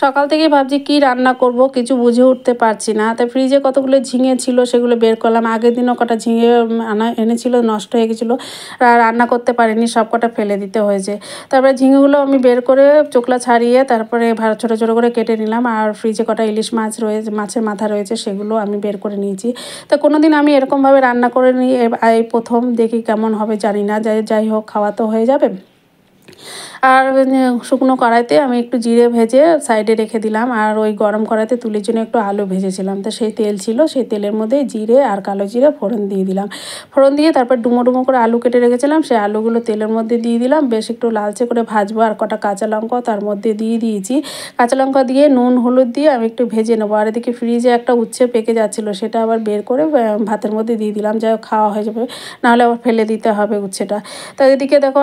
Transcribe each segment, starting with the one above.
সকাল থেকেই ভাবছি কী রান্না করব, কিছু বুঝে উঠতে পারছি না। তাই ফ্রিজে কতগুলো ঝিঙে ছিল সেগুলো বের করলাম। আগের দিনও কটা ঝিঙে এনেছিল, নষ্ট হয়ে গেছিলো। রান্না করতে পারিনি, সব কটা ফেলে দিতে হয়েছে। তারপরে ঝিঙেগুলো আমি বের করে চোকলা ছাড়িয়ে তারপরে ছোটো ছোটো করে কেটে নিলাম। আর ফ্রিজে কটা ইলিশ মাছ রয়েছে, মাছের মাথা রয়েছে, সেগুলো আমি বের করে নিয়েছি। তো কোনো দিন আমি এরকমভাবে রান্না করে নিই, এই প্রথম, দেখি কেমন হবে জানি না। যাই হোক, খাওয়া তো হয়ে যাবে। আর শুকনো কড়াইতে আমি একটু জিরে ভেজে সাইডে রেখে দিলাম। আর ওই গরম কড়াইতে তুলির জন্য একটু আলু ভেজেছিলাম। তো সেই তেল ছিল, সেই তেলের মধ্যে জিরে আর কালো জিরে ফোড়ন দিয়ে দিলাম। ফোড়ন দিয়ে তারপর ডুমো ডুমো করে আলু কেটে রেখেছিলাম, সেই আলুগুলো তেলের মধ্যে দিয়ে দিলাম। বেশ একটু লালচে করে ভাজবো। আর কটা কাঁচা লঙ্কাও তার মধ্যে দিয়ে দিয়েছি। কাঁচা লঙ্কা দিয়ে নুন হলুদ দিয়ে আমি একটু ভেজে নেবো। আর এদিকে ফ্রিজে একটা উচ্ছে পেকে যাচ্ছিলো, সেটা আবার বের করে ভাতের মধ্যে দিয়ে দিলাম, যাই হোক খাওয়া হয়ে যাবে, নাহলে আবার ফেলে দিতে হবে উচ্ছেটা। তো এদিকে দেখো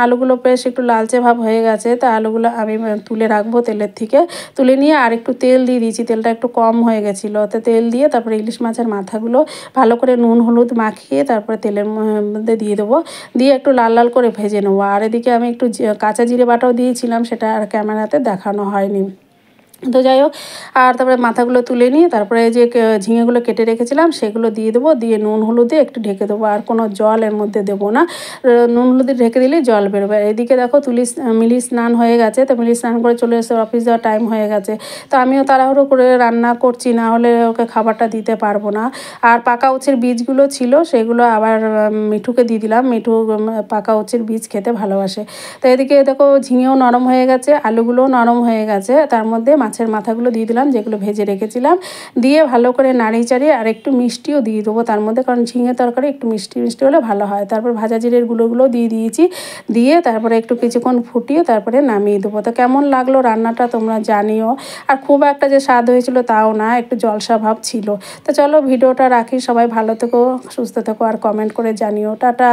আলুগুলো বেশ একটু লালচে ভাব হয়ে গেছে। তো আলুগুলো আমি তুলে রাখবো তেলের থেকে। তুলে নিয়ে আর একটু তেল দিয়ে দিয়েছি, তেলটা একটু কম হয়ে গেছিলো। তো তেল দিয়ে তারপরে ইলিশ মাছের মাথাগুলো ভালো করে নুন হলুদ মাখিয়ে তারপরে তেলের মধ্যে দিয়ে দেবো। দিয়ে একটু লাল লাল করে ভেজে নেবো। আর এদিকে আমি একটু কাঁচা জিরে বাটাও দিয়েছিলাম, সেটা আর ক্যামেরাতে দেখানো হয়নি। তো যাই হোক, আর তারপরে মাথাগুলো তুলে নিয়ে তারপরে যে ঝিঙেগুলো কেটে রেখেছিলাম সেগুলো দিয়ে দেবো। দিয়ে নুন হলুদ দিয়ে একটু ঢেকে দেবো। আর কোনো জল এর মধ্যে দেবো না, নুন হলুদ দিয়ে ঢেকে দিলেই জল বেরোবে। এদিকে দেখো মিলি স্নান হয়ে গেছে। তো মিলি স্নান করে চলে এসে অফিস যাওয়ার টাইম হয়ে গেছে। তো আমিও তাড়াহুড়ো করে রান্না করছি, না হলে ওকে খাবারটা দিতে পারবো না। আর পাকা উচ্ছের বীজগুলো ছিল, সেগুলো আবার মিঠুকে দিয়ে দিলাম। মিঠু পাকা উচ্ছের বীজ খেতে ভালোবাসে। তো এদিকে দেখো ঝিঙেও নরম হয়ে গেছে, আলুগুলোও নরম হয়ে গেছে। তার মধ্যে মাছের মাথাগুলো দিয়ে দিলাম, যেগুলো ভেজে রেখেছিলাম। দিয়ে ভালো করে নাড়িয়ে চাড়িয়ে আর একটু মিষ্টিও দিয়ে দেবো তার মধ্যে, কারণ ঝিঙে তরকারি একটু মিষ্টি মিষ্টি হলে ভালো হয়। তারপর ভাজা জিরের গুঁড়োগুলো দিয়ে দিয়েছি। দিয়ে তারপরে একটু কিছুক্ষণ ফুটিয়ে তারপরে নামিয়ে দেবো। তো কেমন লাগলো রান্নাটা তোমরা জানিও। আর খুব একটা যে স্বাদ হয়েছিল তাও না, একটু জলসা ভাব ছিল। তো চলো ভিডিওটা রাখি। সবাই ভালো থেকো, সুস্থ থেকো, আর কমেন্ট করে জানিও। টাটা।